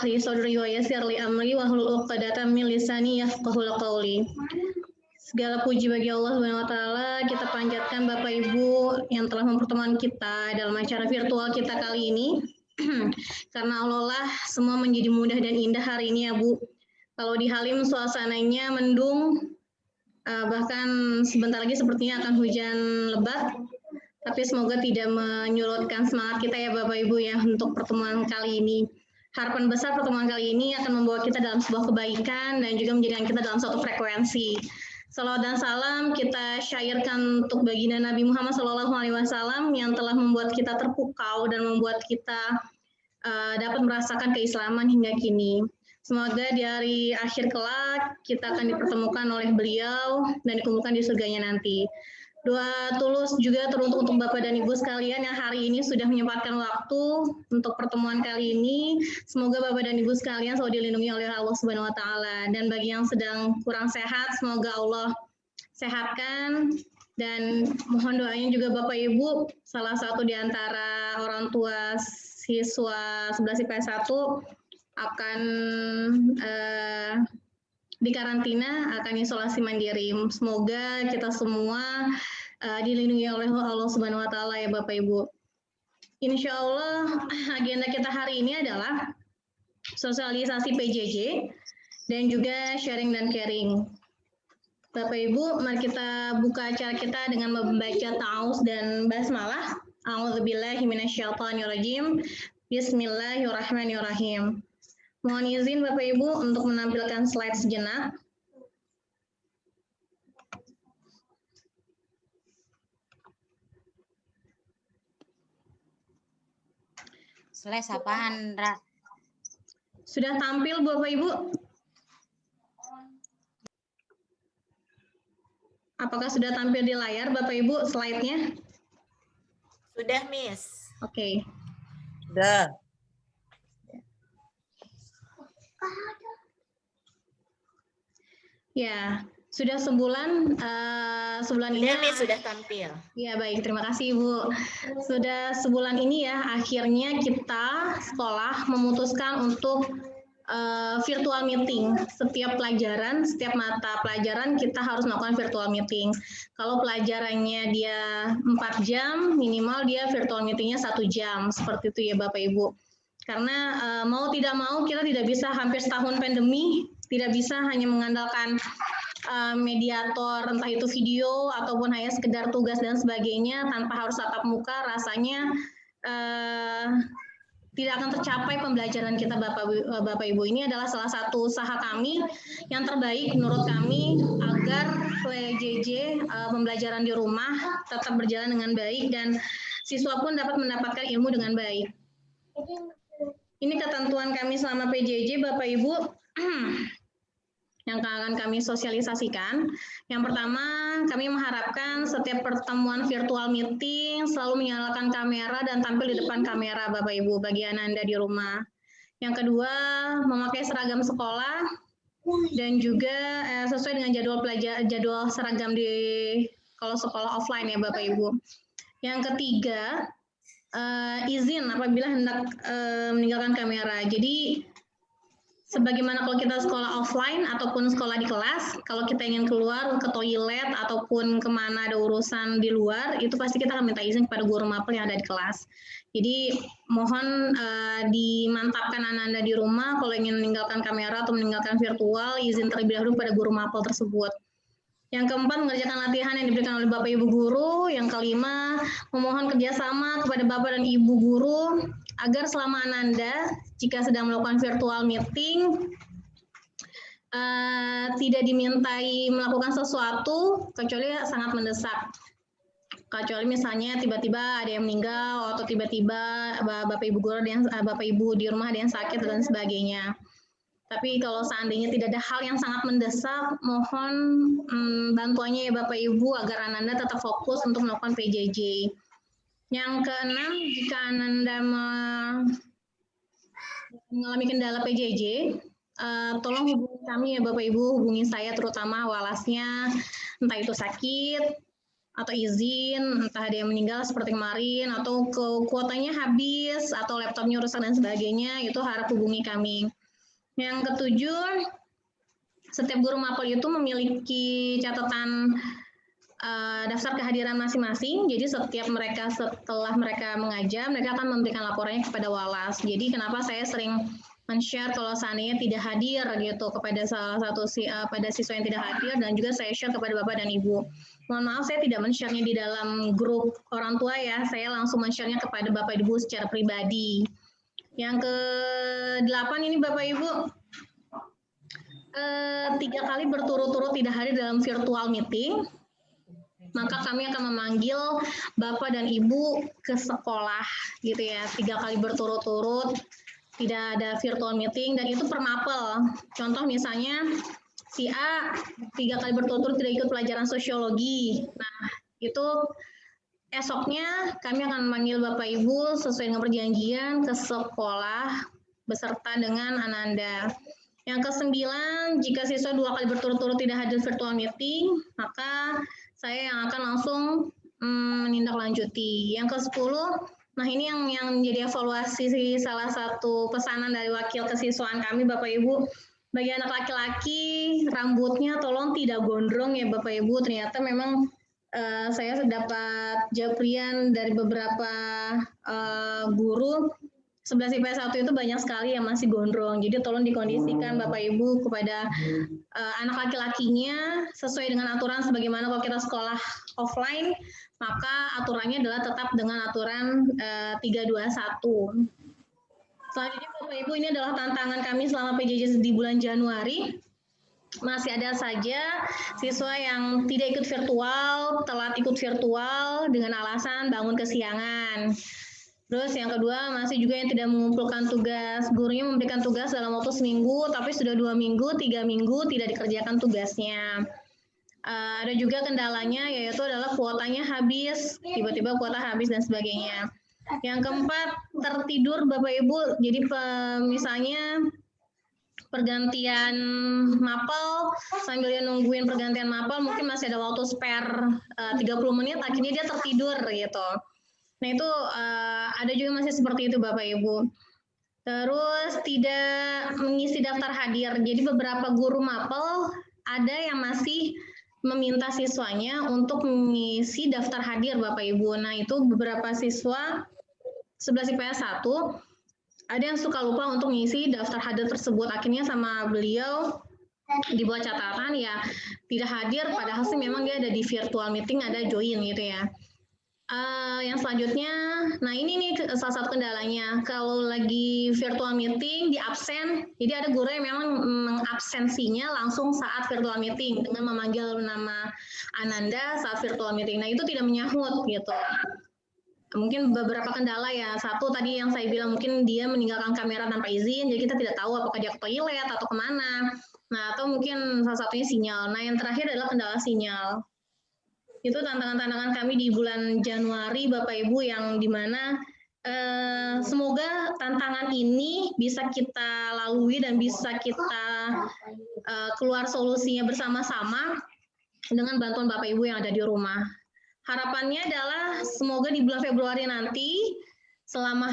li sadri wa yassir li amri wahlul 'uqdatam min lisani yafqahul qawli. Segala puji bagi Allah Subhanahu wa taala, kita panjatkan Bapak Ibu yang telah mempertemukan kita dalam acara virtual kita kali ini. Karena Allah lah semua menjadi mudah dan indah hari ini ya Bu. Kalau di Halim suasananya mendung, bahkan sebentar lagi sepertinya akan hujan lebat. Tapi semoga tidak menyurutkan semangat kita ya Bapak Ibu ya untuk pertemuan kali ini. Harapan besar pertemuan kali ini akan membawa kita dalam sebuah kebaikan dan juga menjadikan kita dalam suatu frekuensi. Salawat dan salam kita syairkan untuk baginda Nabi Muhammad SAW yang telah membuat kita terpukau dan membuat kita dapat merasakan keislaman hingga kini. Semoga di hari akhir kelak kita akan dipertemukan oleh beliau dan dikumpulkan di surganya nanti. Doa tulus juga teruntuk untuk Bapak dan Ibu sekalian yang hari ini sudah menyempatkan waktu untuk pertemuan kali ini. Semoga Bapak dan Ibu sekalian selalu dilindungi oleh Allah Subhanahu wa taala. Dan bagi yang sedang kurang sehat, semoga Allah sehatkan. Dan mohon doanya juga Bapak Ibu, salah satu di antara orang tua siswa 11 IPS 1 akan dikarantina, akan isolasi mandiri. Semoga kita semua dilindungi oleh Allah Subhanahu wa taala ya Bapak Ibu. Insya Allah agenda kita hari ini adalah sosialisasi PJJ dan juga sharing dan caring. Bapak Ibu, mari kita buka acara kita dengan membaca ta'awuz dan basmalah. A'udzubillahi minasyaitonirrajim. Bismillahirrahmanirrahim. Mohon izin Bapak Ibu untuk menampilkan slide sejenak. Slide apaan, Ra? Sudah tampil Bapak Ibu? Apakah sudah tampil di layar Bapak Ibu slide-nya? Sudah, Miss. Oke. Sudah. Ya, sudah sebulan ini. Sudah, Miss, sudah tampil. Ya, baik. Terima kasih, Bu. Sudah sebulan ini ya, akhirnya kita sekolah memutuskan untuk virtual meeting. Setiap pelajaran, setiap mata pelajaran kita harus melakukan virtual meeting. Kalau pelajarannya dia 4 jam, minimal dia virtual meetingnya 1 jam. Seperti itu ya Bapak Ibu. Karena mau tidak mau kita tidak bisa hampir setahun pandemi, tidak bisa hanya mengandalkan mediator, entah itu video ataupun hanya sekedar tugas dan sebagainya tanpa harus tatap muka, rasanya tidak akan tercapai pembelajaran kita Bapak Ibu. Ini adalah salah satu usaha kami yang terbaik menurut kami agar PJJ pembelajaran di rumah tetap berjalan dengan baik dan siswa pun dapat mendapatkan ilmu dengan baik. Ini ketentuan kami selama PJJ Bapak Ibu yang akan kami sosialisasikan. Yang pertama, kami mengharapkan setiap pertemuan virtual meeting selalu menyalakan kamera dan tampil di depan kamera Bapak Ibu bagi Anda di rumah. Yang kedua, memakai seragam sekolah dan juga sesuai dengan jadwal seragam di kalau sekolah offline ya Bapak Ibu. Yang ketiga, izin apabila hendak meninggalkan kamera. Jadi sebagaimana kalau kita sekolah offline ataupun sekolah di kelas, kalau kita ingin keluar ke toilet ataupun kemana ada urusan di luar, itu pasti kita akan minta izin kepada guru mapel yang ada di kelas. Jadi mohon dimantapkan Anda di rumah kalau ingin meninggalkan kamera atau meninggalkan virtual, izin terlebih dahulu pada guru mapel tersebut. Yang keempat, mengerjakan latihan yang diberikan oleh Bapak Ibu Guru. Yang kelima, memohon kerjasama kepada Bapak dan Ibu Guru agar selama Anda jika sedang melakukan virtual meeting tidak dimintai melakukan sesuatu kecuali sangat mendesak. Kecuali misalnya tiba-tiba ada yang meninggal atau tiba-tiba Bapak Ibu Guru Bapak Ibu di rumah ada yang sakit dan sebagainya. Tapi kalau seandainya tidak ada hal yang sangat mendesak, mohon bantuannya ya Bapak Ibu agar Anda tetap fokus untuk melakukan PJJ. Yang keenam, jika Anda mengalami kendala PJJ, tolong hubungi kami ya Bapak Ibu, hubungi saya terutama walasnya, entah itu sakit, atau izin, entah ada yang meninggal seperti kemarin, atau kuotanya habis, atau laptopnya rusak dan sebagainya, itu harap hubungi kami. Yang ketujuh, setiap guru mapel itu memiliki catatan daftar kehadiran masing-masing. Jadi setiap mereka setelah mereka mengajar, mereka akan memberikan laporannya kepada Walas. Jadi kenapa saya sering men-share kalau seandainya tidak hadir gitu kepada salah satu pada siswa yang tidak hadir, dan juga saya share kepada Bapak dan Ibu. Mohon maaf saya tidak men-share-nya di dalam grup orang tua ya, saya langsung men-share-nya kepada Bapak Ibu secara pribadi. Yang ke-8 ini Bapak Ibu, 3 kali berturut-turut tidak hadir dalam virtual meeting, maka kami akan memanggil Bapak dan Ibu ke sekolah gitu ya, 3 kali berturut-turut tidak ada virtual meeting, dan itu per mapel. Contoh misalnya si A 3 kali berturut-turut tidak ikut pelajaran sosiologi. Nah, itu esoknya kami akan memanggil Bapak Ibu sesuai dengan perjanjian ke sekolah beserta dengan Ananda. Yang ke-9, jika siswa 2 kali berturut-turut tidak hadir virtual meeting, maka saya yang akan langsung menindaklanjuti. Yang ke-10, nah ini yang menjadi evaluasi salah satu pesanan dari wakil kesiswaan kami Bapak Ibu. Bagi anak laki-laki, rambutnya tolong tidak gondrong ya Bapak Ibu. Ternyata memang saya dapat jawaban dari beberapa guru 11 IPS 1 itu banyak sekali yang masih gondrong. Jadi tolong dikondisikan Bapak Ibu kepada anak laki-lakinya sesuai dengan aturan sebagaimana kalau kita sekolah offline, maka aturannya adalah tetap dengan aturan 321. Selanjutnya Bapak Ibu, ini adalah tantangan kami selama PJJ di bulan Januari. Masih ada saja siswa yang tidak ikut virtual, telat ikut virtual dengan alasan bangun kesiangan. Terus yang kedua, masih juga yang tidak mengumpulkan tugas. Gurunya memberikan tugas dalam waktu seminggu, tapi sudah 2 minggu, 3 minggu tidak dikerjakan tugasnya. Ada juga kendalanya, yaitu adalah kuotanya habis, tiba-tiba kuota habis dan sebagainya. Yang keempat, tertidur Bapak Ibu. Jadi misalnya pergantian mapel, sambil dia nungguin pergantian mapel, mungkin masih ada waktu spare 30 menit, akhirnya dia tertidur gitu. Nah itu ada juga masih seperti itu Bapak Ibu. Terus tidak mengisi daftar hadir. Jadi beberapa guru mapel ada yang masih meminta siswanya untuk mengisi daftar hadir Bapak Ibu. Nah itu beberapa siswa 11 IPS 1 ada yang suka lupa untuk mengisi daftar hadir tersebut. Akhirnya sama beliau dibuat catatan ya tidak hadir, padahal sih memang dia ada di virtual meeting, ada join gitu ya. Yang selanjutnya, nah ini nih salah satu kendalanya. Kalau lagi virtual meeting di absen, jadi ada guru yang memang mengabsensinya langsung saat virtual meeting dengan memanggil nama Ananda saat virtual meeting. Nah itu tidak menyahut gitu. Mungkin beberapa kendala ya. Satu tadi yang saya bilang, mungkin dia meninggalkan kamera tanpa izin, jadi kita tidak tahu apakah dia ke toilet atau kemana. Nah atau mungkin salah satunya sinyal. Nah yang terakhir adalah kendala sinyal. Itu tantangan-tantangan kami di bulan Januari Bapak Ibu, yang dimana semoga tantangan ini bisa kita lalui dan bisa kita keluar solusinya bersama-sama dengan bantuan Bapak Ibu yang ada di rumah. Harapannya adalah semoga di bulan Februari nanti, selama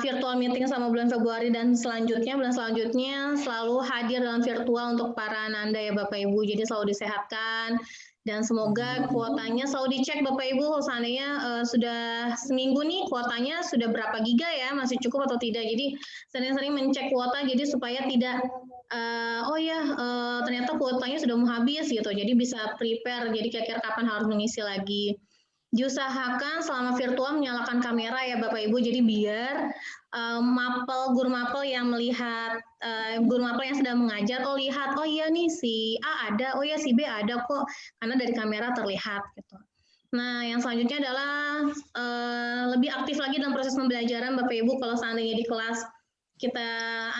virtual meeting sama bulan Februari dan bulan selanjutnya selalu hadir dalam virtual untuk para Ananda ya Bapak Ibu. Jadi selalu disehatkan dan semoga kuotanya selalu dicek Bapak Ibu. Seandainya sudah seminggu nih kuotanya sudah berapa giga ya, masih cukup atau tidak. Jadi sering-sering mencek kuota jadi supaya tidak ternyata kuotanya sudah mau habis gitu. Jadi bisa prepare, jadi kira-kira kapan harus mengisi lagi. Diusahakan selama virtual menyalakan kamera ya Bapak Ibu, jadi biar guru mapel yang melihat, guru mapel yang sedang mengajar, lihat, oh iya nih si A ada, oh iya si B ada kok, karena dari kamera terlihat gitu. Nah yang selanjutnya adalah lebih aktif lagi dalam proses pembelajaran Bapak Ibu. Kalau seandainya di kelas kita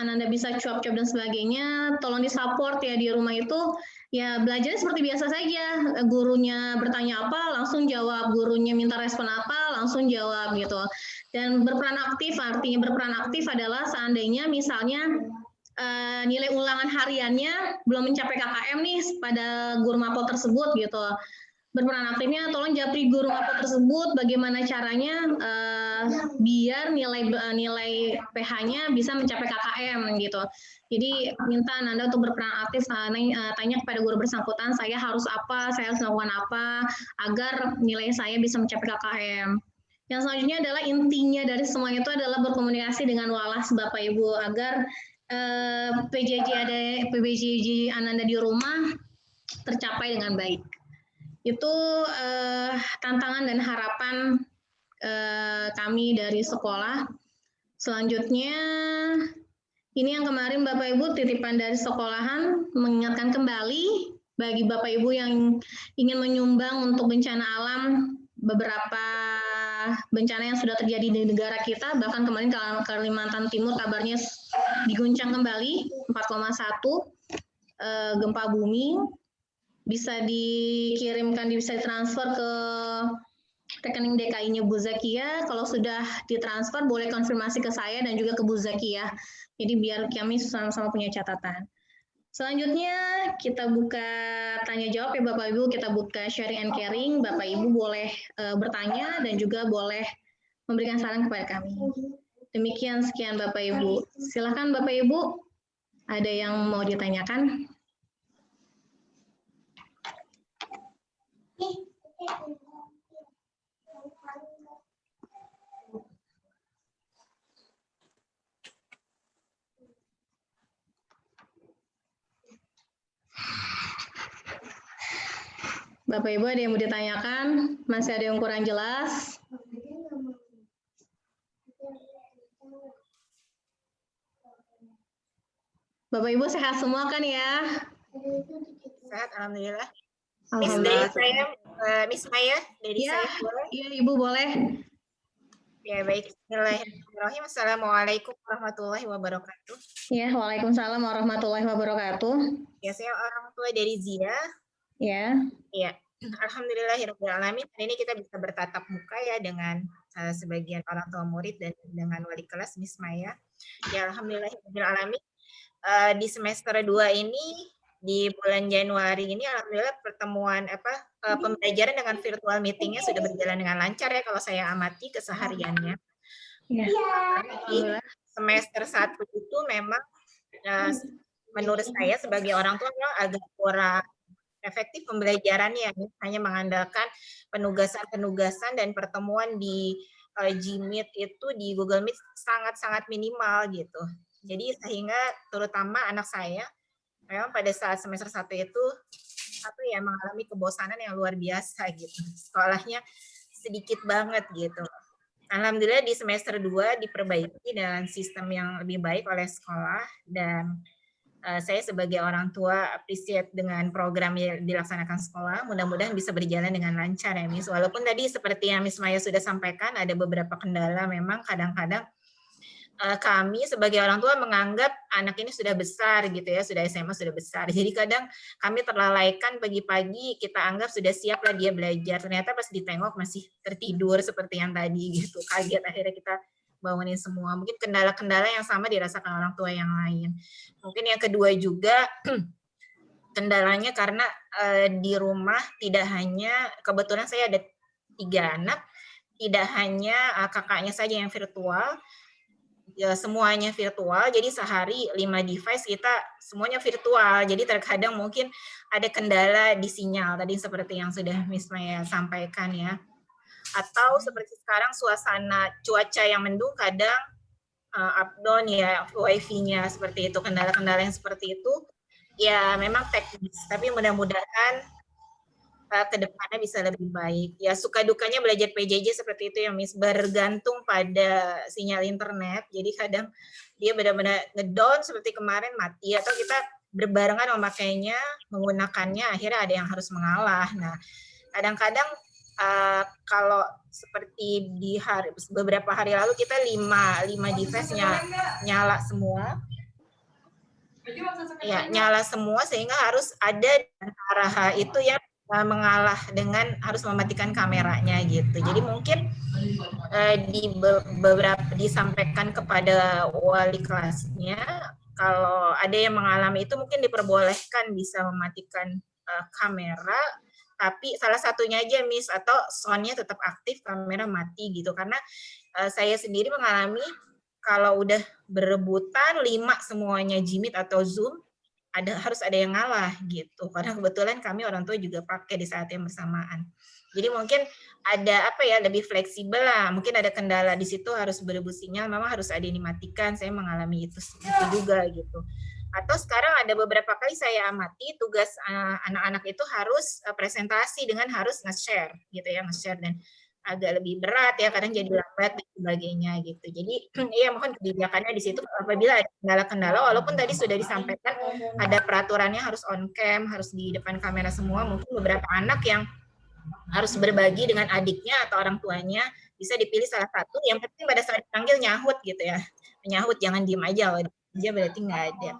Ananda bisa cuap-cuap dan sebagainya, tolong disupport ya di rumah itu. Ya belajarnya seperti biasa saja, gurunya bertanya apa langsung jawab, gurunya minta respon apa langsung jawab gitu. Dan berperan aktif, artinya berperan aktif adalah seandainya misalnya nilai ulangan hariannya belum mencapai KKM nih pada guru mapel tersebut gitu. berperan aktifnya, tolong japri guru rapor tersebut bagaimana caranya biar nilai PH-nya bisa mencapai KKM gitu. Jadi minta Anda untuk berperan aktif, tanya kepada guru bersangkutan, saya harus apa, saya harus melakukan apa agar nilai saya bisa mencapai KKM. Yang selanjutnya adalah intinya dari semua itu adalah berkomunikasi dengan walas Bapak Ibu agar PJJ Ananda di rumah tercapai dengan baik. Itu tantangan dan harapan kami dari sekolah. Selanjutnya, ini yang kemarin Bapak Ibu titipan dari sekolahan mengingatkan kembali bagi Bapak Ibu yang ingin menyumbang untuk bencana alam, beberapa bencana yang sudah terjadi di negara kita, bahkan kemarin Kalimantan Timur kabarnya diguncang kembali 4,1 gempa bumi. Bisa dikirimkan, bisa ditransfer ke rekening DKI-nya Bu Zakia. Kalau sudah ditransfer, boleh konfirmasi ke saya dan juga ke Bu Zakia. Jadi biar kami sama-sama punya catatan. Selanjutnya kita buka tanya jawab ya Bapak Ibu, kita buka sharing and caring. Bapak Ibu boleh bertanya dan juga boleh memberikan saran kepada kami. Demikian, sekian Bapak Ibu. Silakan Bapak Ibu, ada yang mau ditanyakan? Bapak Ibu ada yang mau ditanyakan? Masih ada yang kurang jelas? Bapak Ibu sehat semua kan ya? Sehat, alhamdulillah. Alhamdulillah. Miss Maya, dari Ya, saya boleh? iya Ibu boleh. Ya baik. Bismillahirrahmanirrahim. Assalamualaikum warahmatullahi wabarakatuh. Ya, waalaikumsalam warahmatullahi wabarakatuh. Ya, saya orang tua dari Zia. Ya. Ya, alhamdulillahirobbilalamin. Hari ini kita bisa bertatap muka ya dengan sebagian orang tua murid dan dengan wali kelas Miss Maya. Ya, alhamdulillahirobbilalamin. Di semester 2 ini di bulan Januari ini alhamdulillah pertemuan pembelajaran dengan virtual meetingnya sudah berjalan dengan lancar ya kalau saya amati kesehariannya. Ya. Di semester 1 itu memang menurut saya sebagai orang tua memang agak kurang efektif pembelajarannya, hanya mengandalkan penugasan-penugasan dan pertemuan di Gmeet itu di Google Meet sangat-sangat minimal gitu. Jadi sehingga terutama anak saya memang pada saat semester 1 itu mengalami kebosanan yang luar biasa gitu. Sekolahnya sedikit banget gitu. Alhamdulillah di semester 2 diperbaiki dengan sistem yang lebih baik oleh sekolah dan saya sebagai orang tua appreciate dengan program yang dilaksanakan sekolah. Mudah-mudahan bisa berjalan dengan lancar ya Miss. Walaupun tadi seperti yang Miss Maya sudah sampaikan ada beberapa kendala memang kadang-kadang kami sebagai orang tua menganggap anak ini sudah besar gitu ya, sudah SMA sudah besar. Jadi kadang kami terlalaikan pagi-pagi kita anggap sudah siap lah dia belajar. Ternyata pas ditengok masih tertidur seperti yang tadi gitu. Kaget akhirnya kita bangunin semua. Mungkin kendala-kendala yang sama dirasakan orang tua yang lain. Mungkin yang kedua juga kendalanya karena di rumah tidak hanya, kebetulan saya ada 3 anak, tidak hanya kakaknya saja yang virtual, ya semuanya virtual, jadi sehari 5 device kita semuanya virtual, jadi terkadang mungkin ada kendala di sinyal, tadi seperti yang sudah Miss Maya sampaikan ya. Atau seperti sekarang suasana cuaca yang mendung kadang up down ya wifi-nya seperti itu, kendala-kendala yang seperti itu ya memang teknis, tapi mudah-mudahan ke depannya bisa lebih baik. Ya suka dukanya belajar PJJ seperti itu ya Miss, bergantung pada sinyal internet, jadi kadang dia benar-benar ngedown seperti kemarin mati, atau kita berbarengan memakainya, menggunakannya, akhirnya ada yang harus mengalah. Nah kadang-kadang kalau seperti di beberapa hari lalu kita 5 device nyala semua. Ya, nyala semua sehingga harus ada antara itu yang mengalah dengan harus mematikan kameranya gitu. Jadi mungkin di beberapa disampaikan kepada wali kelasnya kalau ada yang mengalami itu mungkin diperbolehkan bisa mematikan kamera tapi salah satunya aja miss atau soundnya tetap aktif, kamera mati gitu. Karena saya sendiri mengalami kalau udah berebutan 5 semuanya Jimit atau Zoom, harus ada yang ngalah gitu. Karena kebetulan kami orang tua juga pakai di saat yang bersamaan. Jadi mungkin ada apa ya, lebih fleksibel lah. Mungkin ada kendala di situ harus berebut sinyal, memang harus ada yang dimatikan. Saya mengalami itu juga gitu. Atau sekarang ada beberapa kali saya amati tugas anak-anak itu harus presentasi dengan harus nge-share gitu ya, nge-share, dan agak lebih berat ya, kadang jadi lambat dan sebagainya gitu. Jadi ya mohon kebijakannya di situ apabila ada kendala-kendala, walaupun tadi sudah disampaikan ada peraturannya harus on cam, harus di depan kamera semua, mungkin beberapa anak yang harus berbagi dengan adiknya atau orang tuanya, bisa dipilih salah satu, yang penting pada saat dipanggil nyahut gitu ya, menyahut, jangan diem aja, aja berarti nggak ada.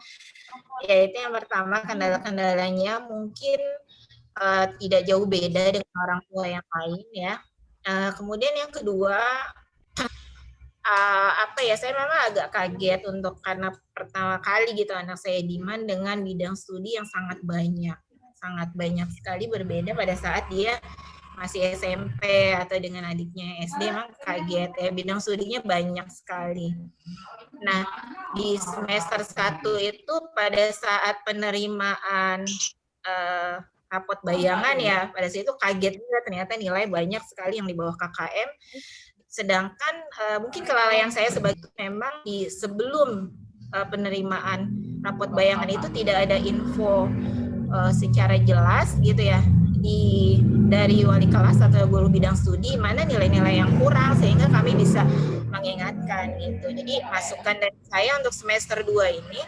Ya itu yang pertama, kendala-kendalanya mungkin tidak jauh beda dengan orang tua yang lain ya. Kemudian yang kedua, apa ya, saya memang agak kaget karena pertama kali gitu anak saya demand dengan bidang studi yang sangat banyak sekali berbeda pada saat dia masih SMP atau dengan adiknya SD. Emang kaget ya, bidang studinya banyak sekali. Nah, di semester 1 itu pada saat penerimaan rapot bayangan ya, pada saat itu kaget juga, ternyata nilai banyak sekali yang di bawah KKM. Sedangkan mungkin kelalaian saya sebagai memang sebelum penerimaan rapot bayangan itu tidak ada info secara jelas gitu ya dari wali kelas atau guru bidang studi mana nilai-nilai yang kurang, sehingga kami bisa mengingatkan gitu. Jadi masukan dari saya untuk semester 2 ini,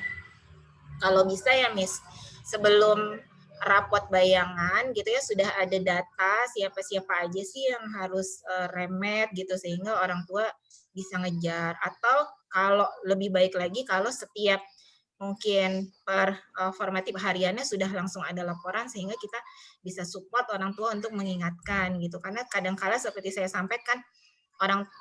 kalau bisa ya Miss, sebelum rapot bayangan gitu ya sudah ada data siapa-siapa aja sih yang harus remed gitu, sehingga orang tua bisa ngejar. Atau kalau lebih baik lagi kalau setiap mungkin per formatif hariannya sudah langsung ada laporan, sehingga kita bisa support orang tua untuk mengingatkan gitu. Karena kadang-kala seperti saya sampaikan,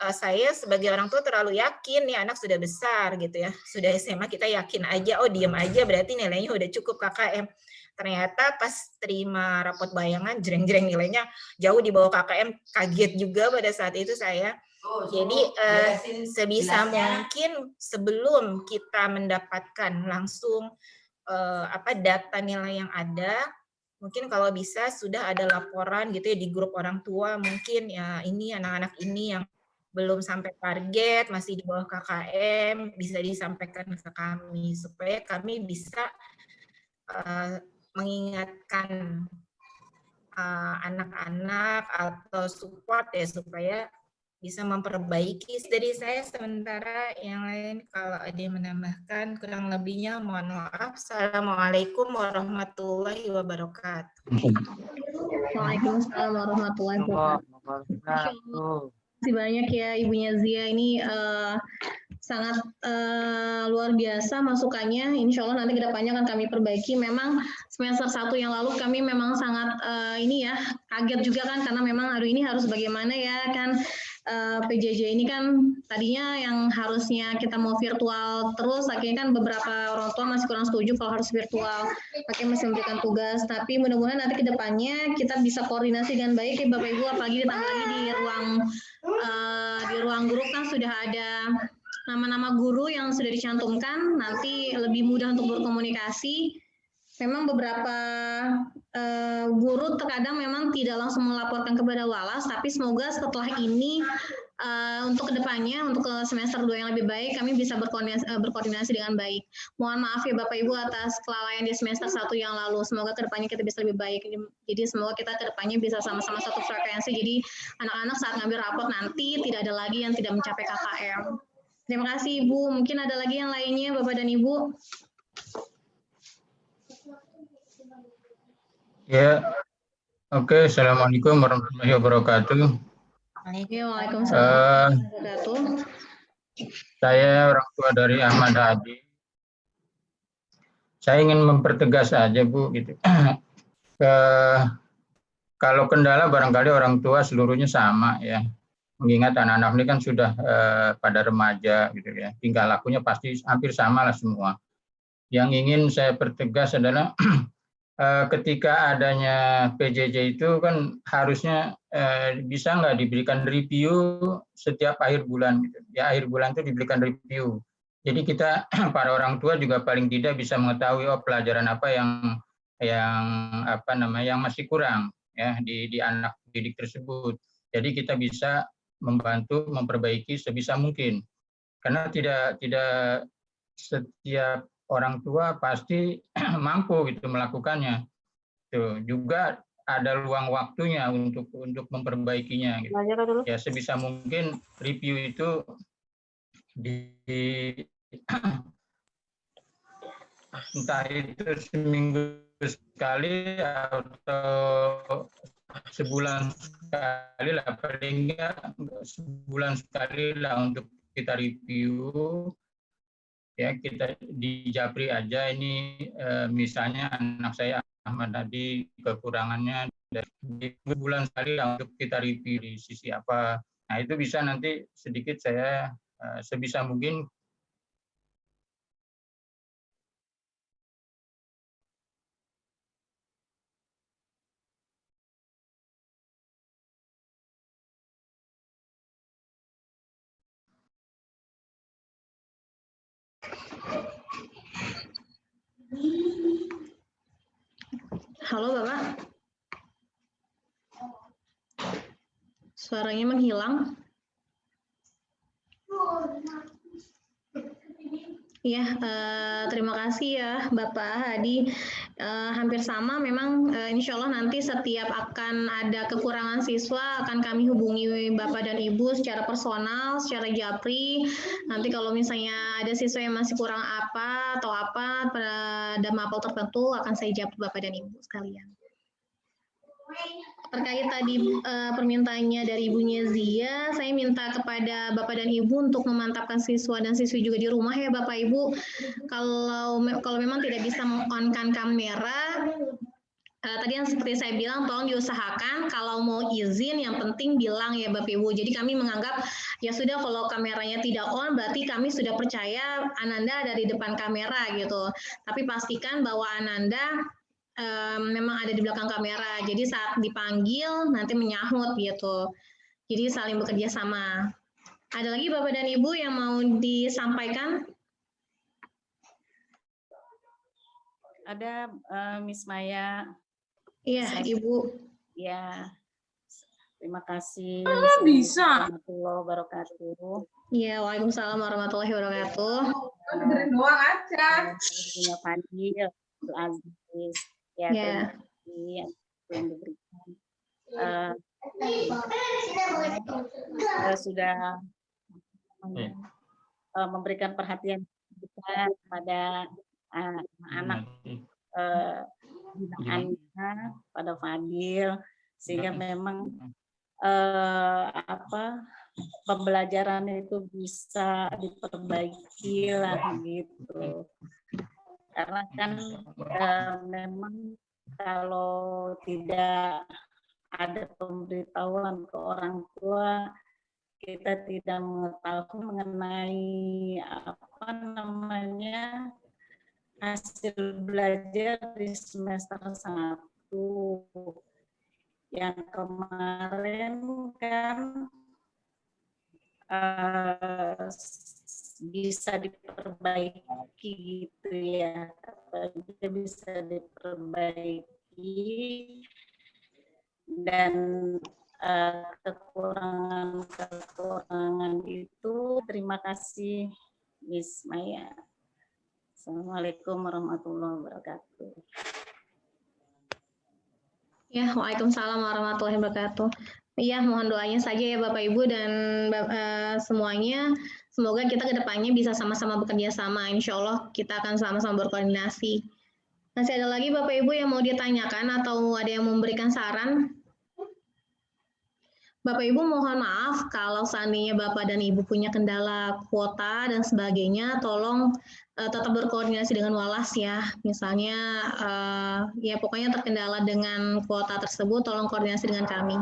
saya sebagai orang tua terlalu yakin nih anak sudah besar gitu ya, sudah SMA, kita yakin aja, oh diem aja berarti nilainya udah cukup KKM. Ternyata pas terima rapot bayangan, jreng-jreng nilainya jauh di bawah KKM, kaget juga pada saat itu saya. Jadi sebisa mungkin sebelum kita mendapatkan langsung data nilai yang ada, mungkin kalau bisa sudah ada laporan gitu ya di grup orang tua, mungkin ya ini anak-anak ini yang belum sampai target, masih di bawah KKM, bisa disampaikan ke kami supaya kami bisa mengingatkan anak-anak atau support ya supaya bisa memperbaiki. Dari saya sementara, yang lain kalau ada yang menambahkan, kurang lebihnya mohon maaf. Assalamualaikum warahmatullahi wabarakatuh. Waalaikumsalam warahmatullahi wabarakatuh. Terima kasih banyak ya Ibunya Zia, ini sangat luar biasa masukannya. Insya Allah nanti kedepannya akan kami perbaiki. Memang semester 1 yang lalu kami memang sangat kaget juga kan, karena memang hari ini harus bagaimana ya kan, PJJ ini kan tadinya yang harusnya kita mau virtual terus, akhirnya kan beberapa orang tua masih kurang setuju kalau harus virtual, akhirnya masih memberikan tugas. Tapi mudah-mudahan nanti kedepannya kita bisa koordinasi dengan baik ya Bapak Ibu, apalagi ditambah lagi di ruang grup kan sudah ada nama-nama guru yang sudah dicantumkan, nanti lebih mudah untuk berkomunikasi. Memang beberapa guru terkadang memang tidak langsung melaporkan kepada Walas, tapi semoga setelah ini untuk kedepannya, untuk ke semester 2 yang lebih baik, kami bisa berkoordinasi dengan baik. Mohon maaf ya Bapak Ibu atas kelalaian di semester 1 yang lalu, semoga kedepannya kita bisa lebih baik. Jadi semoga kita kedepannya bisa sama-sama satu frekuensi, jadi anak-anak saat ngambil rapor nanti tidak ada lagi yang tidak mencapai KKM. Terima kasih Ibu, mungkin ada lagi yang lainnya Bapak dan Ibu. Ya, oke. Assalamualaikum warahmatullahi wabarakatuh. Waalaikumsalam warahmatullahi wabarakatuh. Saya orang tua dari Ahmad Hadi. Saya ingin mempertegas aja Bu, gitu. Kalau kendala barangkali orang tua seluruhnya sama ya. Mengingat anak-anak ini kan sudah pada remaja gitu ya. Tingkah lakunya pasti hampir sama lah semua. Yang ingin saya pertegas adalah ketika adanya PJJ itu kan harusnya bisa nggak diberikan review setiap akhir bulan gitu. Ya akhir bulan itu diberikan review. Jadi kita para orang tua juga paling tidak bisa mengetahui pelajaran apa yang masih kurang ya di anak didik tersebut. Jadi kita bisa membantu memperbaiki sebisa mungkin. Karena tidak setiap orang tua pasti mampu gitu melakukannya. Tuh, juga ada luang waktunya untuk memperbaikinya gitu. Ya sebisa mungkin review itu entah itu seminggu sekali atau sebulan sekali lah, paling enggak sebulan sekali lah untuk kita review. Ya kita di Japri aja ini misalnya anak saya Ahmad tadi kekurangannya dari bulan sekali lah untuk kita review di sisi apa. Nah itu bisa nanti sedikit saya sebisa mungkin. Halo Bapak. Suaranya menghilang. Ya, terima kasih ya Bapak Hadi. Hampir sama memang insya Allah nanti setiap akan ada kekurangan siswa akan kami hubungi Bapak dan Ibu secara personal, secara Japri. Nanti kalau misalnya ada siswa yang masih kurang apa atau apa pada mapel tertentu akan saya jawab Bapak dan Ibu sekalian. Terkait tadi permintaannya dari Ibunya Zia, saya minta kepada Bapak dan Ibu untuk memantapkan siswa dan siswi juga di rumah ya Bapak Ibu. Kalau memang tidak bisa meng-on-kan kamera, tadi yang seperti saya bilang, tolong diusahakan kalau mau izin yang penting bilang ya Bapak Ibu. Jadi kami menganggap ya sudah kalau kameranya tidak on berarti kami sudah percaya Ananda ada di depan kamera gitu. Tapi pastikan bahwa Ananda memang ada di belakang kamera. Jadi saat dipanggil nanti menyahut gitu. Jadi saling bekerja sama. Ada lagi Bapak dan Ibu yang mau disampaikan? Ada Miss Maya. Iya, Ibu. Ya, terima kasih. Bisa. Warahmatullahi wabarakatuh. Iya, waalaikumsalam warahmatullahi wabarakatuh. Dengerin doang aja. Punya Fadil, Aziz, ya terima kasih yang diberikan. Sudah memberikan perhatian kita kepada anak Anda, pada Fadil, sehingga memang pembelajaran itu bisa diperbaiki lah gitu. Karena kan memang kalau tidak ada pemberitahuan ke orang tua, kita tidak mengetahui mengenai hasil belajar di semester 1. Yang kemarin kan bisa diperbaiki gitu ya, bisa diperbaiki, dan kekurangan itu terima kasih Miss Maya. Assalamualaikum warahmatullahi wabarakatuh. Ya, waalaikumsalam warahmatullahi wabarakatuh. Iya, mohon doanya saja ya Bapak Ibu dan semuanya. Semoga kita ke depannya bisa sama-sama bekerja sama. Insya Allah kita akan sama-sama berkoordinasi. Masih ada lagi Bapak Ibu yang mau ditanyakan atau ada yang memberikan saran? Bapak Ibu mohon maaf kalau seandainya Bapak dan Ibu punya kendala kuota dan sebagainya, tolong tetap berkoordinasi dengan Walas ya. Misalnya ya pokoknya terkendala dengan kuota tersebut, tolong koordinasi dengan kami.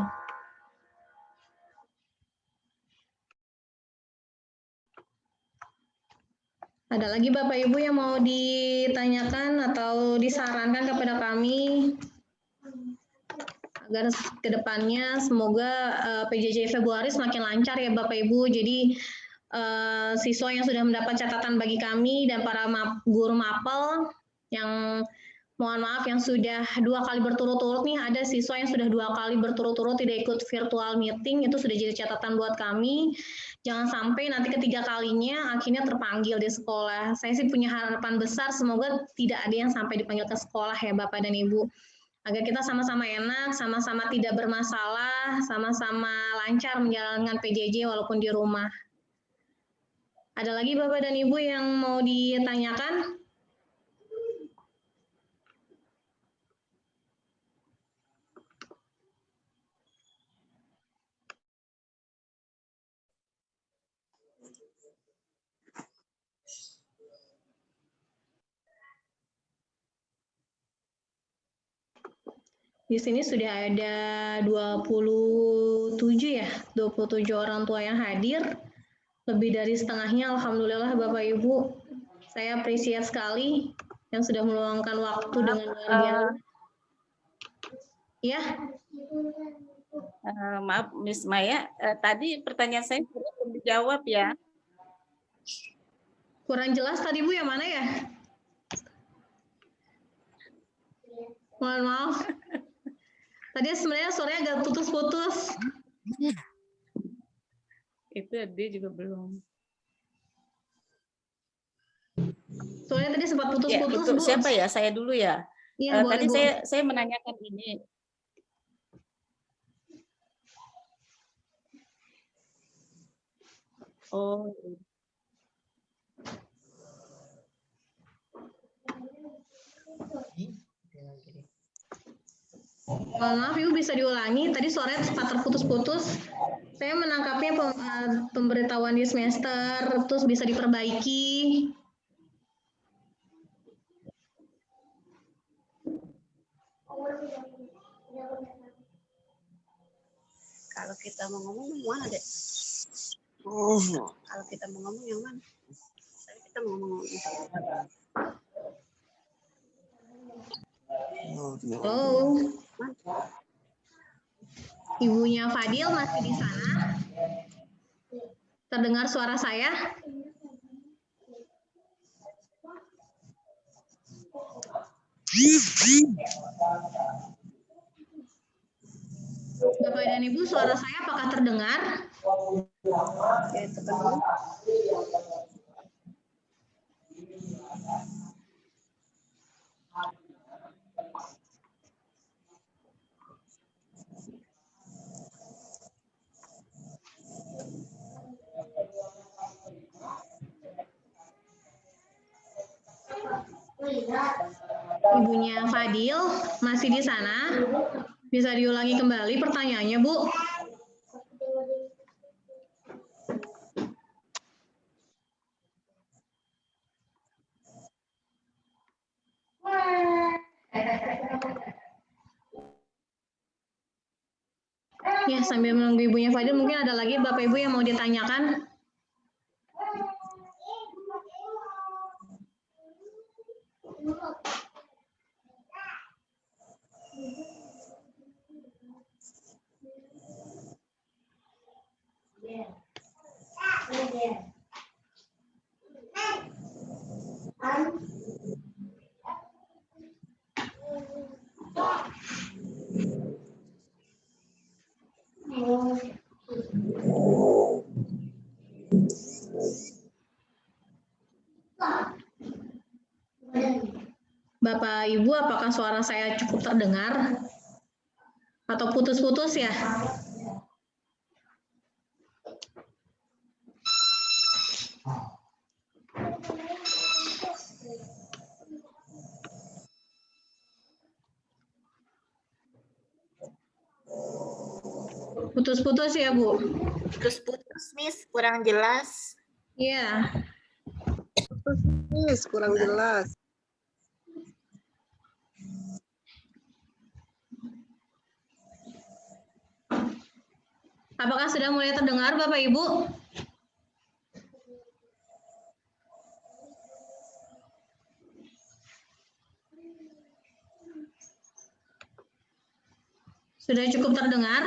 Ada lagi Bapak Ibu yang mau ditanyakan atau disarankan kepada kami agar kedepannya semoga PJJ Februari semakin lancar ya Bapak Ibu. Jadi siswa yang sudah mendapat catatan bagi kami dan para guru mapel yang mohon maaf yang sudah 2 kali berturut-turut nih, ada siswa yang sudah 2 kali berturut-turut tidak ikut virtual meeting, itu sudah jadi catatan buat kami. Jangan sampai nanti ketiga kalinya akhirnya terpanggil di sekolah. Saya sih punya harapan besar semoga tidak ada yang sampai dipanggil ke sekolah ya Bapak dan Ibu. Agar kita sama-sama enak, sama-sama tidak bermasalah, sama-sama lancar menjalankan PJJ walaupun di rumah. Ada lagi Bapak dan Ibu yang mau ditanyakan? Di sini sudah ada 27 ya, 27 orang tua yang hadir. Lebih dari setengahnya, alhamdulillah Bapak Ibu. Saya appreciate sekali yang sudah meluangkan waktu dengan luar biasa. Ya. Maaf Miss Maya, tadi pertanyaan saya belum dijawab ya. Kurang jelas tadi Bu yang mana ya? Mohon maaf. Tadi sebenarnya suaranya agak putus-putus. Itu dia juga belum. Soalnya tadi sempat putus-putus, ya, Bu. siapa ya? Saya dulu ya. Iya, Tadi Bu. saya menanyakan ini. Oh. Mohon maaf Ibu bisa diulangi, tadi suaranya sempat terputus-putus. Saya menangkapnya pemberitahuan di semester, terus bisa diperbaiki. Kalau kita mau ngomong mana deh? Kalau kita mau ngomong yang mana? Kita mau ngomong. Halo. Ibunya Fadil masih di sana? Terdengar suara saya? Bapak dan Ibu, suara saya apakah terdengar? Ibunya Fadil masih di sana? Bisa diulangi kembali pertanyaannya, Bu? Ya, sambil menunggu ibunya Fadil, mungkin ada lagi Bapak Ibu yang mau ditanyakan? Bapak Ibu, apakah suara saya cukup terdengar? Atau putus-putus ya? Putus-putus ya, Bu? Putus-putus, Miss, kurang jelas. Iya. Miss, kurang jelas. Apakah sudah mulai terdengar, Bapak Ibu? Sudah cukup terdengar?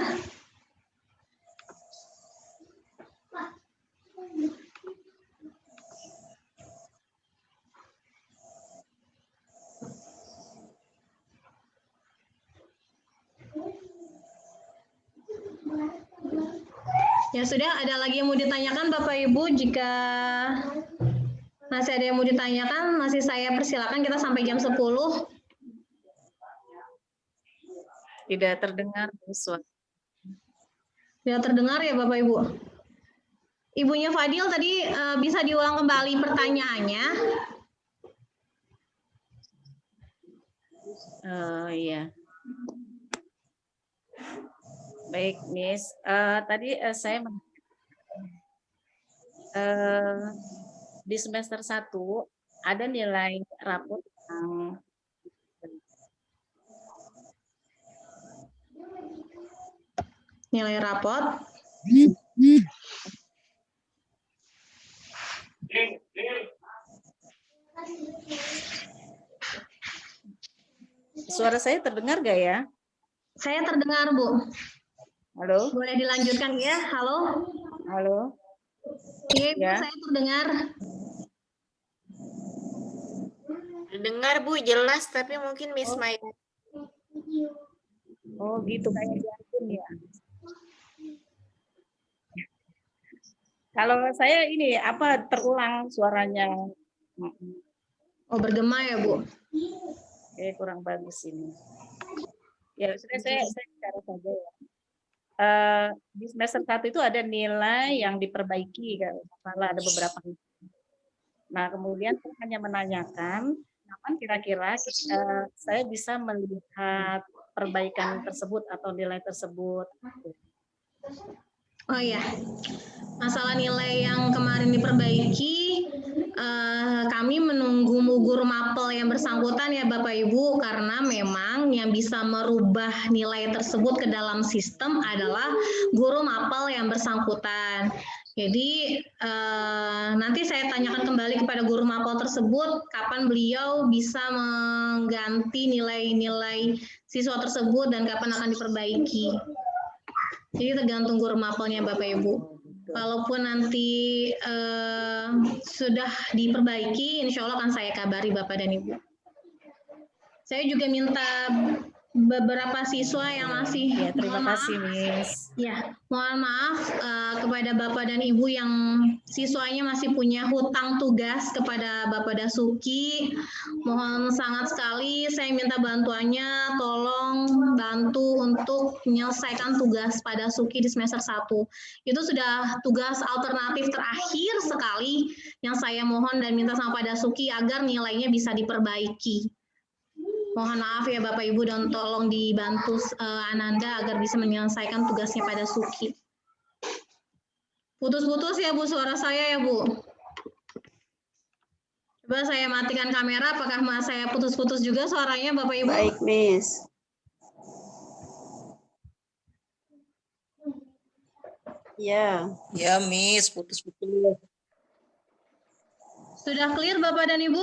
Ya sudah, ada lagi yang mau ditanyakan Bapak Ibu? Jika masih ada yang mau ditanyakan, masih saya persilakan, kita sampai jam 10. Tidak terdengar suara. Tidak terdengar ya Bapak Ibu? Ibunya Fadil tadi bisa diulang kembali pertanyaannya? Iya. Baik, Miss. Tadi saya di semester 1 ada nilai rapot yang Nilai rapot. Suara saya terdengar gak ya? Saya terdengar, Bu. Halo? Boleh dilanjutkan ya? Halo? Halo? Iya, Ibu, Ya. saya terdengar. Dengar Bu, jelas, tapi mungkin Miss Maya. Oh gitu, kayak jantung ya. Kalau saya ini apa terulang suaranya? Oh, bergema ya, Bu? Kurang bagus ini. Ya sudah saya bicara saja ya. Di semester 1 itu ada nilai yang diperbaiki, kalau ada beberapa. Nah kemudian saya hanya menanyakan, kapan kira-kira saya bisa melihat perbaikan tersebut atau nilai tersebut. Oh iya, masalah nilai yang kemarin diperbaiki, kami menunggu guru mapel yang bersangkutan ya Bapak Ibu, karena memang yang bisa merubah nilai tersebut ke dalam sistem adalah guru mapel yang bersangkutan. Jadi nanti saya tanyakan kembali kepada guru mapel tersebut, kapan beliau bisa mengganti nilai-nilai siswa tersebut dan kapan akan diperbaiki. Jadi tergantung guru mapelnya Bapak Ibu. Kalaupun nanti sudah diperbaiki, insya Allah akan saya kabari Bapak dan Ibu. Saya juga minta beberapa siswa yang masih Ya, terima kasih, Miss. Ya, mohon maaf kepada Bapak dan Ibu yang siswanya masih punya hutang tugas kepada Bapak Dasuki. Mohon sangat sekali saya minta bantuannya, tolong bantu untuk menyelesaikan tugas pada Suki di semester 1. Itu sudah tugas alternatif terakhir sekali yang saya mohon dan minta sama Pak Dasuki agar nilainya bisa diperbaiki. Mohon maaf ya Bapak Ibu dan tolong dibantu Ananda agar bisa menyelesaikan tugasnya pada Suki. Putus-putus ya Bu suara saya ya Bu. Coba saya matikan kamera, apakah saya putus-putus juga suaranya Bapak Ibu? Baik, Miss. Ya. Ya, Miss, putus-putus. Sudah clear Bapak dan Ibu?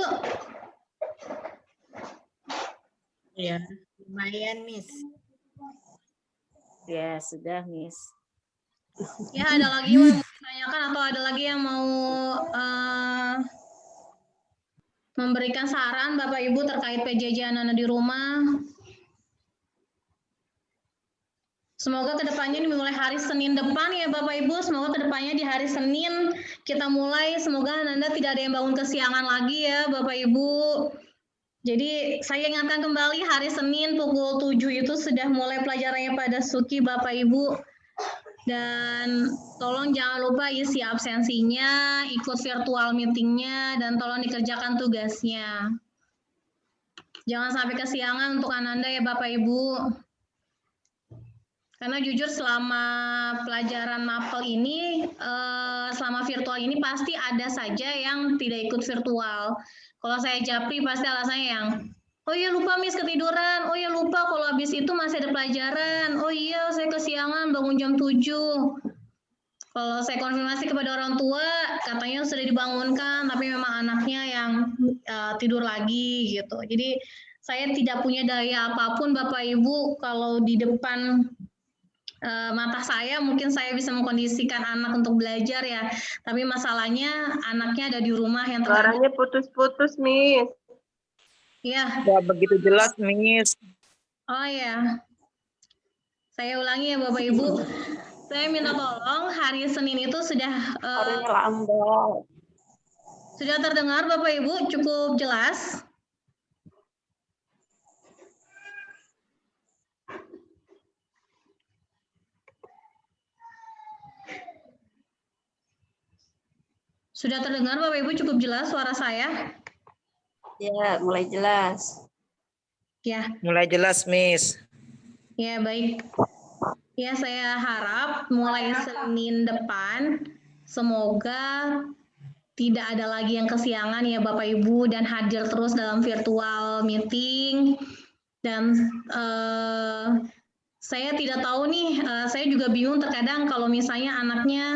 Ya, lumayan Miss. Ya, sudah, Miss. Ya, ada lagi yang mau ditanyakan atau ada lagi yang mau memberikan saran Bapak Ibu terkait PJJ anak-anak di rumah? Semoga kedepannya dimulai hari Senin depan ya Bapak Ibu. Semoga kedepannya di hari Senin kita mulai. Semoga Anda tidak ada yang bangun kesiangan lagi ya Bapak Ibu. Jadi saya ingatkan kembali hari Senin pukul 7 itu sudah mulai pelajarannya pada Suki Bapak Ibu. Dan tolong jangan lupa isi absensinya, ikut virtual meetingnya, dan tolong dikerjakan tugasnya. Jangan sampai kesiangan untuk Ananda ya Bapak Ibu. Karena jujur selama pelajaran mapel ini, selama virtual ini pasti ada saja yang tidak ikut virtual. Kalau saya japri pasti alasannya yang, oh iya lupa Miss ketiduran, oh iya lupa kalau habis itu masih ada pelajaran, oh iya saya kesiangan bangun jam 7. Kalau saya konfirmasi kepada orang tua, katanya sudah dibangunkan, tapi memang anaknya yang tidur lagi gitu. Jadi saya tidak punya daya apapun Bapak Ibu kalau di depan mata saya mungkin saya bisa mengkondisikan anak untuk belajar ya, tapi masalahnya anaknya ada di rumah yang terhadap. Suaranya putus-putus, Miss. Ya. Nggak begitu jelas, Miss. Oh ya, saya ulangi ya Bapak Ibu. Saya minta tolong hari Senin itu sudah Suaranya lambat. sudah terdengar Bapak Ibu cukup jelas. Sudah terdengar Bapak Ibu cukup jelas suara saya? Ya, mulai jelas. Ya. Mulai jelas, Miss. Ya, baik. Ya, saya harap mulai Senin depan semoga tidak ada lagi yang kesiangan ya Bapak Ibu dan hadir terus dalam virtual meeting. Dan saya tidak tahu nih, saya juga bingung terkadang kalau misalnya anaknya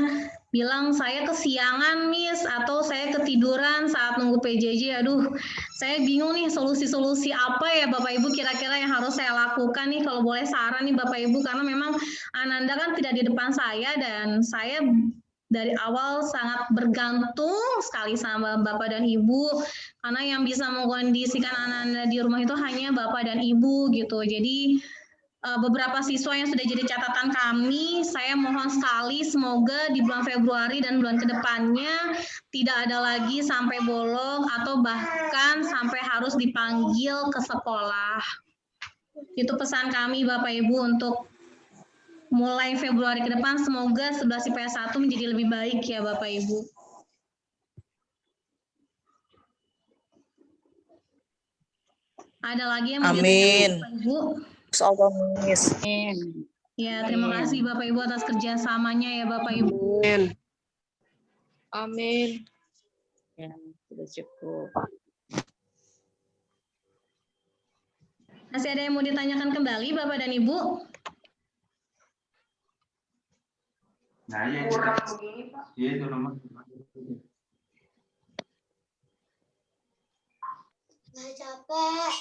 bilang saya kesiangan Miss atau saya ketiduran saat nunggu PJJ. Aduh, saya bingung nih solusi-solusi apa ya Bapak Ibu kira-kira yang harus saya lakukan nih kalau boleh saran nih Bapak Ibu, karena memang Ananda kan tidak di depan saya dan saya dari awal sangat bergantung sekali sama Bapak dan Ibu, karena yang bisa mengkondisikan Ananda di rumah itu hanya Bapak dan Ibu gitu. Jadi beberapa siswa yang sudah jadi catatan kami, saya mohon sekali semoga di bulan Februari dan bulan kedepannya tidak ada lagi sampai bolong atau bahkan sampai harus dipanggil ke sekolah. Itu pesan kami Bapak Ibu untuk mulai Februari ke depan, semoga 11 IPS 1 menjadi lebih baik ya Bapak Ibu. Ada lagi yang mau Amin. Bapak Ibu? Allah, Miss. Ya, terima kasih Bapak Ibu atas kerjasamanya ya Bapak Ibu. Amin. Amin. Ya, sudah cukup. Masih ada yang mau ditanyakan kembali Bapak dan Ibu? Nah, iya, Kurang begini, Pak. iya itu nomor. Nggak capek.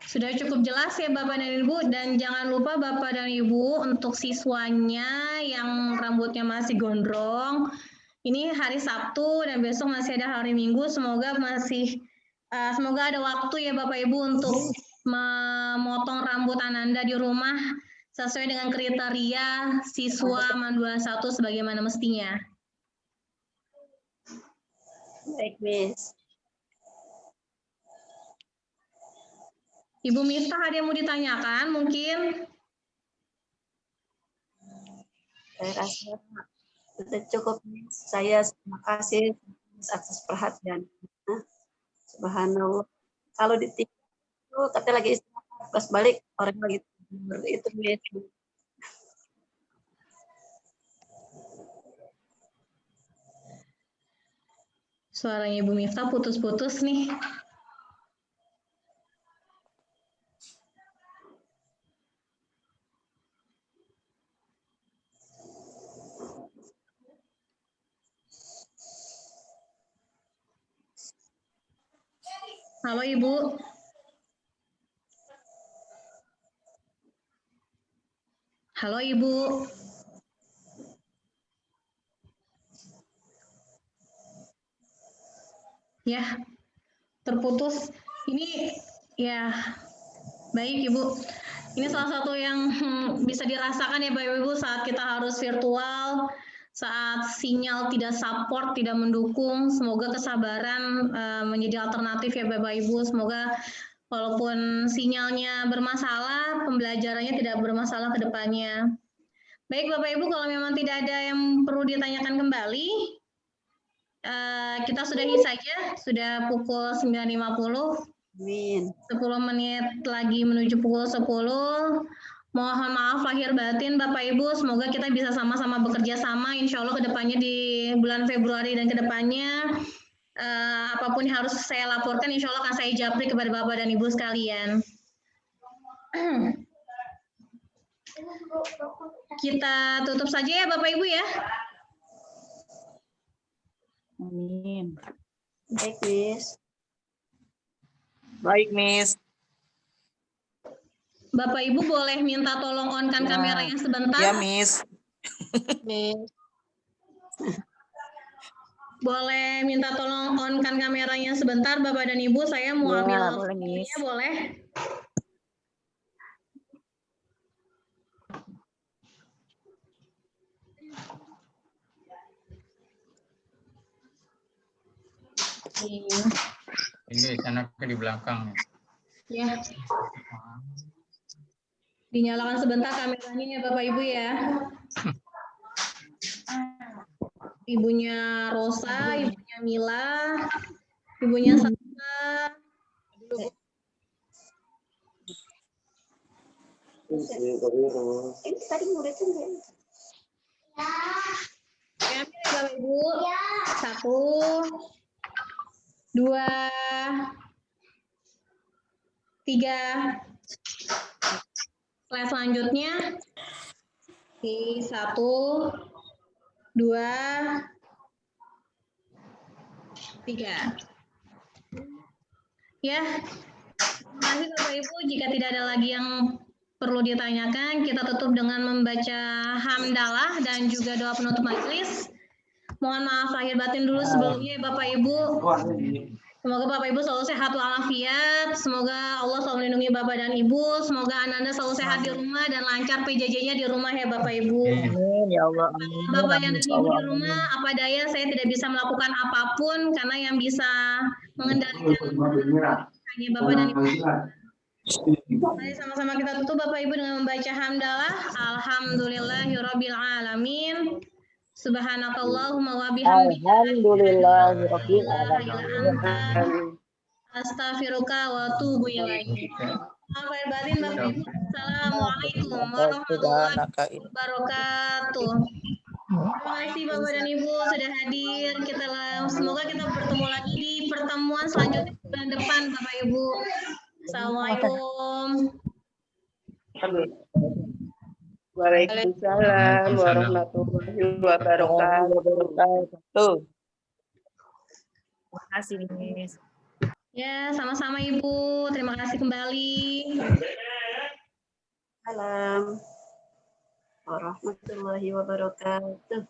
Sudah cukup jelas ya Bapak dan Ibu, dan jangan lupa Bapak dan Ibu untuk siswanya yang rambutnya masih gondrong, ini hari Sabtu dan besok masih ada hari Minggu, semoga semoga ada waktu ya Bapak Ibu untuk memotong rambut Ananda di rumah sesuai dengan kriteria siswa MAN 21 sebagaimana mestinya. Baik, Miss. Ibu Miftah ada yang mau ditanyakan mungkin? Saya rasa sudah cukup, Miss. Saya terima kasih atas perhatian. Subhanallah. Kalau ditinggal, kata lagi istirahat, pas balik orang lagi tidur. Itu Miss. Suaranya Ibu Miftah putus-putus nih. Halo Ibu. Halo Ibu. Ya, terputus. Ini ya, baik Ibu. Ini salah satu yang bisa dirasakan ya Bapak Ibu saat kita harus virtual, saat sinyal tidak support, tidak mendukung. Semoga kesabaran menjadi alternatif ya Bapak Ibu. Semoga walaupun sinyalnya bermasalah, pembelajarannya tidak bermasalah ke depannya. Baik Bapak Ibu, kalau memang tidak ada yang perlu ditanyakan kembali, kita sudahi saja, sudah pukul 9.50. Amin. 10 menit lagi menuju pukul 10. Mohon maaf lahir batin Bapak Ibu, semoga kita bisa sama-sama bekerja sama insya Allah ke depannya di bulan Februari dan ke depannya apapun yang harus saya laporkan insya Allah akan saya japri kepada Bapak dan Ibu sekalian. Kita tutup saja ya Bapak Ibu ya. Amin. Baik, Miss. Baik, Miss. Bapak Ibu boleh minta tolong on-kan kameranya sebentar. Ya, Miss. Miss. Boleh minta tolong on-kan kameranya sebentar, Bapak dan Ibu. Saya mau Ya, ambil boleh, Miss. fotonya, boleh? Ini sana ke di belakang. Ya. Dinyalakan sebentar kameranya ya Bapak Ibu ya. Ibunya Rosa, ibunya Mila, ibunya Sasa. Ini tadi muridnya enggak? Ya, Bapak Ibu. 1, 2, 3. Slide selanjutnya. Oke, 1, 2, 3. Ya, terima kasih Bapak Ibu. Jika tidak ada lagi yang perlu ditanyakan, kita tutup dengan membaca hamdalah dan juga doa penutup majelis. Mohon maaf lahir batin dulu sebelumnya Bapak Ibu. Semoga Bapak Ibu selalu sehat walafiat. Semoga Allah selalu melindungi Bapak dan Ibu. Semoga Ananda selalu sehat di rumah dan lancar PJJ-nya di rumah ya Bapak Ibu. Amin, ya Allah. Amin. Bapak dan Amin, Ibu di rumah, apa daya saya tidak bisa melakukan apapun karena yang bisa mengendalikan hanya Bapak dan Ibu. Mari sama-sama kita tutup Bapak Ibu dengan membaca hamdalah. Alhamdulillahirabbil alamin. Subhanakallahumma wa bihamdika. Alhamdulillahirabbil alamin. Astaghfiruka wa atubu ilaik. Lahir batin Bapak Ibu. Assalamualaikum warahmatullahi wabarakatuh. Terima kasih Bapak dan Ibu sudah hadir. Semoga kita bertemu lagi di pertemuan selanjutnya bulan depan Bapak Ibu. Assalamualaikum. Waalaikumsalam warahmatullahi wabarakatuh. Terima kasih, Miss. Ya, sama-sama Ibu. Terima kasih kembali. Salam warahmatullahi wabarakatuh.